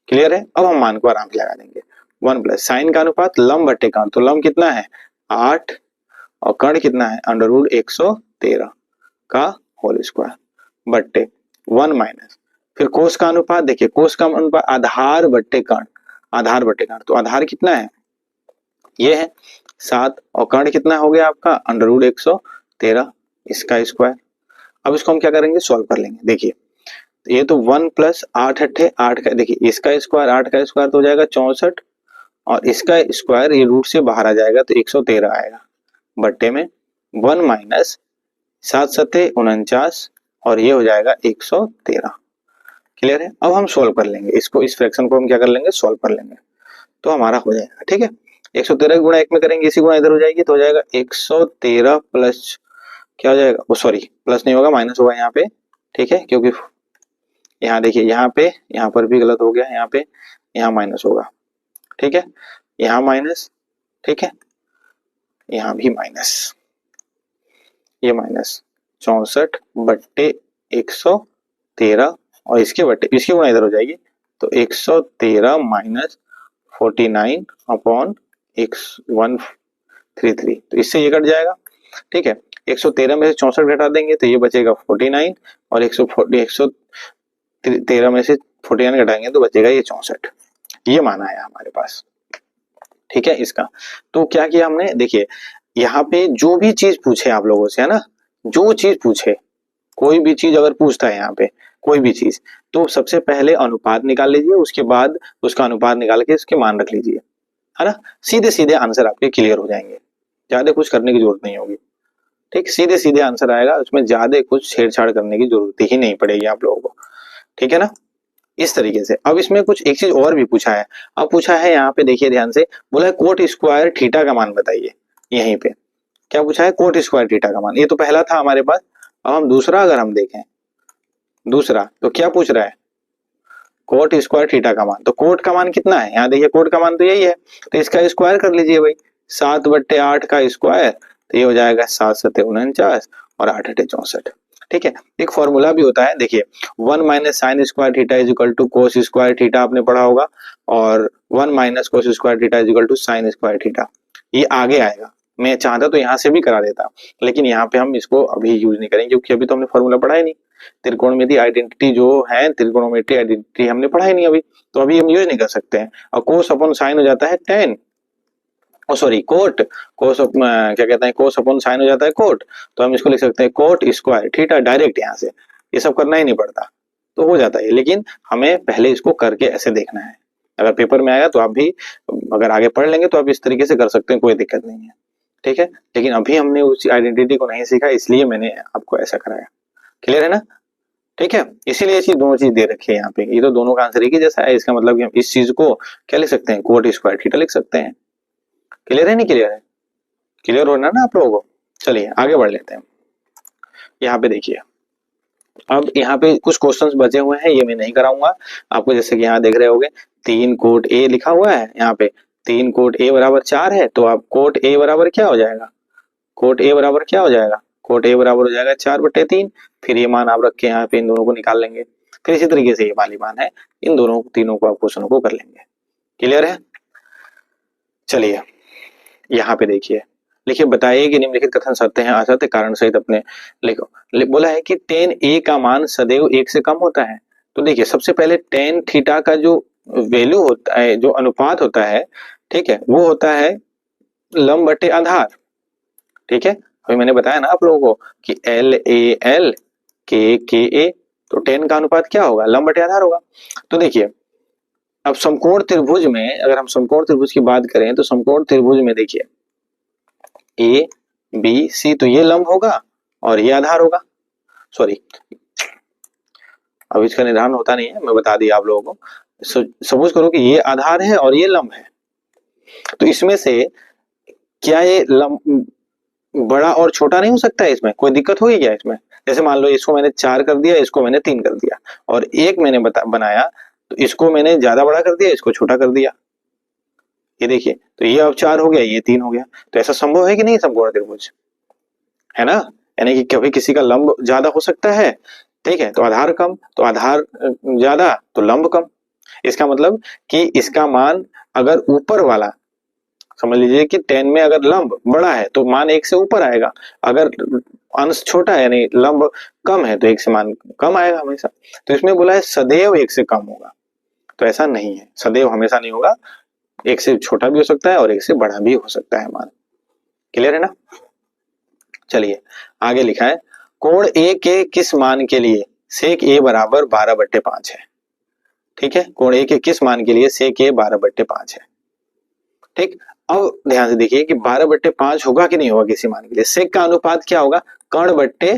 क्लियर है, अब हम मान को आराम से लगा देंगे, 1 प्लस साइन का अनुपात लंब बटे कर्ण, तो लंब कितना है 8 और कर्ण कितना है √113 का होल स्क्वायर बट्टे 1 माइनस, फिर कोस का अनुपात देखिए, कोस का अनुपात आधार बट्टे कर्ण, आधार बटे कर्ण, तो आधार कितना है, ये है 7 और कर्ण कितना हो गया आपका √113, इसका स्क्वायर। अब इसको हम क्या करेंगे, सॉल्व कर लेंगे। देखिए ये तो 1 प्लस 8 8 8 का, देखिए इसका स्क्वायर 8 का स्क्वायर तो हो जाएगा 64 और इसका स्क्वायर ये रूट से बाहर आ जाएगा तो 113 आएगा बट्टे में 1 माइनस 7 7 49 और ये हो जाएगा 113। क्लियर है? अब हम सोल्व कर लेंगे इसको, इस फ्रैक्शन को हम क्या कर लेंगे, सोल्व कर लेंगे, तो हमारा हो जाएगा। ठीक है, 113 गुणा 1 में करेंगे, इसी गुणा इधर हो जाएगी, तो हो जाएगा 113 प्लस क्या हो जाएगा, वो सॉरी प्लस नहीं होगा, माइनस होगा यहाँ पे। ठीक है, क्योंकि यहाँ देखिए, यहाँ पे यहाँ पर भी गलत हो गया, यहाँ पे यहाँ माइनस होगा। ठीक है, यहाँ माइनस, ठीक है, यहाँ भी माइनस, ये माइनस 64 बट्टे 113 और इसके बट्टे, इसकी गुणा इधर हो जाएगी, तो 113 माइनस 49 अपॉन 133, तो इससे ये कट जाएगा। ठीक है, 113 में से 64 घटा देंगे तो ये बचेगा 49 और 113 में से 49 घटाएंगे तो बचेगा ये 64। ये माना है हमारे पास। ठीक है, इसका तो क्या किया हमने, देखिए यहाँ पे जो भी चीज पूछे आप लोगों से, है ना, जो चीज पूछे, कोई भी चीज अगर पूछता है यहाँ पे कोई भी चीज, तो सबसे पहले अनुपात निकाल लीजिए, उसके बाद उसका अनुपात निकाल के उसके मान रख लीजिए, है ना, सीधे सीधे आंसर आपके क्लियर हो जाएंगे, ज्यादा कुछ करने की जरूरत नहीं होगी। ठीक, सीधे सीधे आंसर आएगा, उसमें ज्यादा कुछ छेड़छाड़ करने की जरूरत ही नहीं पड़ेगी आप लोगों को। ठीक है ना, इस तरीके से। अब इसमें कुछ एक चीज और भी पूछा है, अब पूछा है यहाँ पे देखिए ध्यान से, बोला है कोट स्क्वायर थीटा का मान बताइए। यहीं पे क्या पूछा है, कोट स्क्वायर थीटा का मान, ये तो पहला था हमारे पास। अब हम दूसरा अगर हम देखें, दूसरा तो क्या पूछ रहा है, कोट स्क्वायर थीटा का मान, तो कोट का मान कितना है, यहाँ देखिए कोट का मान तो यही है, तो इसका स्क्वायर कर लीजिए भाई, 7/8 का स्क्वायर, तो ये हो जाएगा 7×7 = 49 और 8×8 = 64। ठीक है, एक फॉर्मूला भी होता है, देखिए 1 minus sine square theta is equal to cos square theta, आपने पढ़ा होगा, और 1 minus cos square theta is equal to sine square theta, ये आगे आएगा। मैं चाहता तो यहाँ से भी करा देता, लेकिन यहाँ पे हम इसको अभी यूज नहीं करेंगे, क्योंकि अभी तो हमने फॉर्मूला पढ़ा ही नहीं। त्रिकोणमिति आइडेंटिटी जो है, त्रिकोणमिति आइडेंटिटी हमने पढ़ा ही नहीं अभी, तो अभी हम यूज नहीं कर सकते हैं। और कोस अपॉन साइन हो जाता है टेन, सॉरी कोट, कोस क्या कहते हैं, कोस अपॉन साइन हो जाता है कोट, तो हम इसको लिख सकते हैं कोट स्क्वायर थीटा, डायरेक्ट यहाँ से, ये सब करना ही नहीं पड़ता, तो हो जाता है। लेकिन हमें पहले इसको करके ऐसे देखना है, अगर पेपर में आएगा तो आप भी अगर आगे पढ़ लेंगे तो आप इस तरीके से कर सकते हैं, कोई दिक्कत नहीं है। ठीक है, लेकिन अभी हमने उस आइडेंटिटी को नहीं सीखा, इसलिए मैंने आपको ऐसा कराया। क्लियर है ना? ठीक है, इसीलिए ये चीज, दोनों चीज दे रखी है यहाँ पे, ये तो दोनों का आंसर एक ही जैसा है, इसका मतलब कि हम इस चीज को क्या लिख सकते हैं, कोट स्क्वायर थीटा लिख सकते हैं। क्लियर है, नहीं क्लियर है? क्लियर होना ना आप लोगों को। चलिए आगे बढ़ लेते हैं। यहाँ पे देखिए, अब यहाँ पे कुछ क्वेश्चंस बचे हुए हैं, ये मैं नहीं कराऊंगा आपको, जैसे कि यहाँ देख रहे होगे 3 कोट ए लिखा हुआ है, यहाँ पे 3 कोट ए बराबर 4 है, तो आप कोट ए बराबर क्या हो जाएगा, कोट ए बराबर क्या हो जाएगा, कोट ए बराबर हो जाएगा 4/3, फिर ये मान आप रख के यहाँ पे इन दोनों को निकाल लेंगे, फिर इसी तरीके से ये वाली मान है, इन दोनों तीनों को आप क्वेश्चनों को कर लेंगे। क्लियर है? चलिए यहाँ पे देखिए, लिखिए बताइए कि निम्नलिखित कथन सत्य हैं असत्य कारण सहित अपने लिखो। बोला है कि tan a का मान सदैव 1 से कम होता है। तो देखिए सबसे पहले tan थीटा का जो वैल्यू होता है, जो अनुपात होता है, ठीक है, वो होता है लंब बटे आधार। ठीक है, अभी मैंने बताया ना आप लोगों को कि LAL KKA, तो tan का अनुपात क्या होगा, लंब बटे आधार होगा। तो देखिए अब समकोण त्रिभुज में, अगर हम समकोण त्रिभुज की बात करें, तो समकोण त्रिभुज में देखिए ए बी सी, तो ये लंब होगा और ये आधार होगा। सॉरी, अब इसका निर्धारण होता नहीं है, मैं बता दिया आप लोगों को। सपोज करो कि ये आधार है और ये लंब है, तो इसमें से क्या ये लंब बड़ा और छोटा नहीं हो सकता है, इसमें कोई दिक्कत होगी क्या इसमें? जैसे मान लो इसको मैंने 4 कर दिया, इसको मैंने 3 कर दिया, और एक मैंने बनाया, तो इसको मैंने ज्यादा बड़ा कर दिया, इसको छोटा कर दिया, ये देखिए, तो ये अब 4 हो गया, ये 3 हो गया, तो ऐसा संभव है कि नहीं समकोण त्रिभुज, है ना? यानी कि कभी किसी का लंब ज्यादा हो सकता है, ठीक है, तो आधार कम, तो आधार ज्यादा तो लंब कम। इसका मतलब कि इसका मान अगर ऊपर वाला, समझ लीजिए कि 10 में अगर लंब बड़ा है तो मान 1 से ऊपर आएगा, अगर अंश छोटा है यानी लंब कम है तो 1 से मान कम आएगा हमेशा। तो इसमें बोला है सदैव 1 से कम होगा, तो ऐसा नहीं है, सदैव हमेशा नहीं होगा, 1 से छोटा भी हो सकता है और 1 से बड़ा भी हो सकता है मान। क्लियर है ना? चलिए आगे लिखा है, कोण ए के किस मान के लिए सेक ए बराबर 12/5 है। ठीक है, कोण ए के किस मान के लिए सेक ए 12/5 है। ठीक, अब ध्यान से देखिए कि 12/5 होगा कि नहीं होगा किसी मान के लिए। सेक का अनुपात क्या होगा, कर्ण बट्टे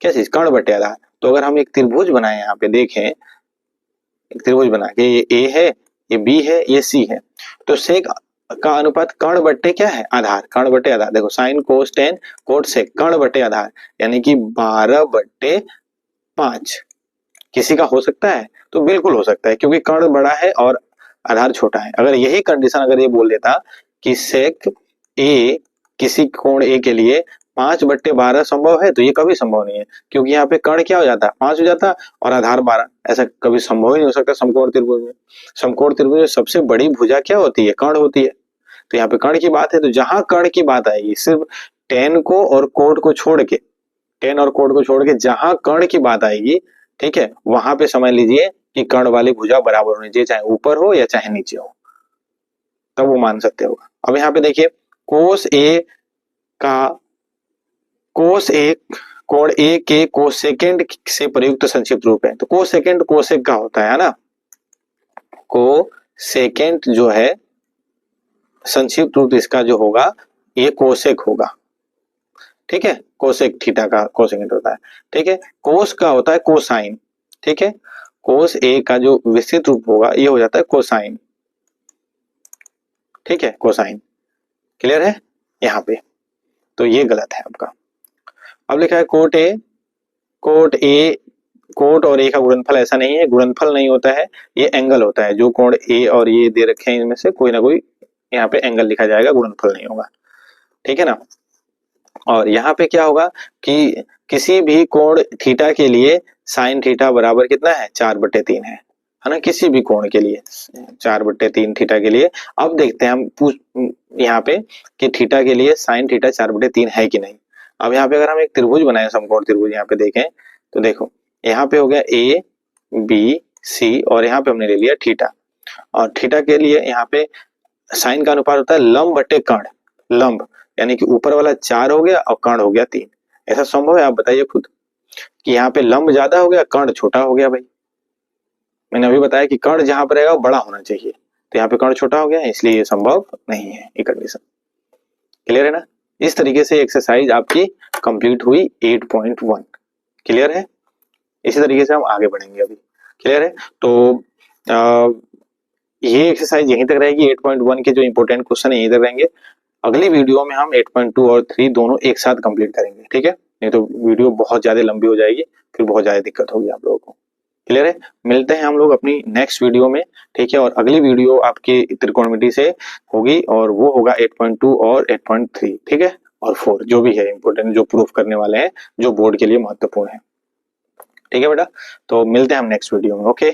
क्या चीज, कर्ण बटे आधार। तो अगर हम एक त्रिभुज बनाए, यहाँ पे देखें एक त्रिभुज बना के, ये ए है, ये बी है, ये सी है, तो सेक का अनुपात कर्ण बट्टे क्या है, आधार, कर्ण बट्टे आधार। देखो sine cos tan cot sec, कर्ण बट्टे आधार, यानी कि 12/5। किसी का हो सकता है, तो बिल्कुल हो सकता है, क्योंकि कर्ण बड़ा है और आधार छोटा है। अगर यही कंडीशन अगर ये बोल देता कि सेक ए, किसी कोण ए के लिए 5/12 संभव है, तो ये कभी संभव नहीं है, क्योंकि यहाँ पे कर्ण क्या हो जाता, 5 हो जाता और आधार 12। ऐसा कभी संभव ही नहीं हो सकता समकोण त्रिभुज में। समकोण त्रिभुज में सबसे बड़ी भुजा क्या होती है, कर्ण होती है। तो यहाँ पे कर्ण की बात है, तो जहां कर्ण की बात आएगी, सिर्फ टेन को और कोट को छोड़ के, टेन और कोट को छोड़ के जहां कर्ण की बात आएगी, ठीक है, वहां पे समझ लीजिए कि कर्ण वाली भुजा बराबर होनी चाहिए, चाहे ऊपर हो या चाहे नीचे हो, तब वो मान सकते हो। अब यहाँ पे देखिए कोस ए कोण ए के कोसेकेंड से प्रयुक्त संक्षिप्त रूप है। तो कोसेकेंड कोसेक का होता है ना, कोसेकेंड जो है संक्षिप्त रूप इसका जो होगा ये कोसेक होगा, ठीक है, कोसेक थीटा का कोसेकेंड होता है, ठीक है। कोस का होता है कोसाइन, ठीक है, कोस ए का जो विस्तृत रूप होगा ये हो जाता है कोसाइन, ठीक है, कोसाइन। क्लियर है यहाँ पे, तो ये गलत है आपका। अब लिखा है कोट और ए का गुणनफल, ऐसा नहीं है, गुणनफल नहीं होता है, ये एंगल होता है। जो कोण ए और ये दे रखे हैं इनमें से कोई ना कोई यहाँ पे एंगल लिखा जाएगा, गुणनफल नहीं होगा, ठीक है ना। और यहाँ पे क्या होगा कि किसी भी कोण थीटा के लिए साइन थीटा बराबर कितना है, 4/3 है ना, किसी भी कोण के लिए 4/3 थीटा के लिए। अब देखते हैं हम यहाँ पे कि थीटा के लिए साइन थीटा 4/3 है कि नहीं। अब यहाँ पे अगर हम एक त्रिभुज बनाए, समकोण त्रिभुज, यहाँ पे देखें तो देखो यहाँ पे हो गया ए बी सी और यहाँ पे हमने ले लिया थीटा, और थीटा के लिए यहाँ पे साइन का अनुपात होता है लंब बटे कर्ण, लंब यानी कि ऊपर वाला 4 हो गया और कर्ण हो गया 3। ऐसा संभव है, आप बताइए खुद कि यहाँ पे लंब ज्यादा हो गया कर्ण छोटा हो गया। भाई मैंने अभी बताया कि कर्ण जहां पर रहेगा वो बड़ा होना चाहिए, तो यहाँ पे कर्ण छोटा हो गया, इसलिए ये संभव नहीं है, ये कंडीशन। क्लियर है ना। इस तरीके से एक्सरसाइज आपकी कंप्लीट हुई 8.1। क्लियर है, इसी तरीके से हम आगे बढ़ेंगे अभी। क्लियर है, तो ये एक्सरसाइज यहीं तक रहेगी। 8.1 के जो इंपॉर्टेंट क्वेश्चन है यहीं तक रहेंगे। अगली वीडियो में हम 8.2 और 3 दोनों एक साथ कंप्लीट करेंगे, ठीक है, नहीं तो वीडियो बहुत ज्यादा लंबी हो जाएगी, फिर बहुत ज्यादा दिक्कत होगी आप लोगों को। क्लियर है, मिलते हैं हम लोग अपनी नेक्स्ट वीडियो में, ठीक है। और अगली वीडियो आपकी त्रिकोणमिति से होगी और वो होगा 8.2 और 8.3, ठीक है, और 4 जो भी है इंपॉर्टेंट, जो प्रूफ करने वाले हैं, जो बोर्ड के लिए महत्वपूर्ण है, ठीक है बेटा। तो मिलते हैं हम नेक्स्ट वीडियो में, ओके।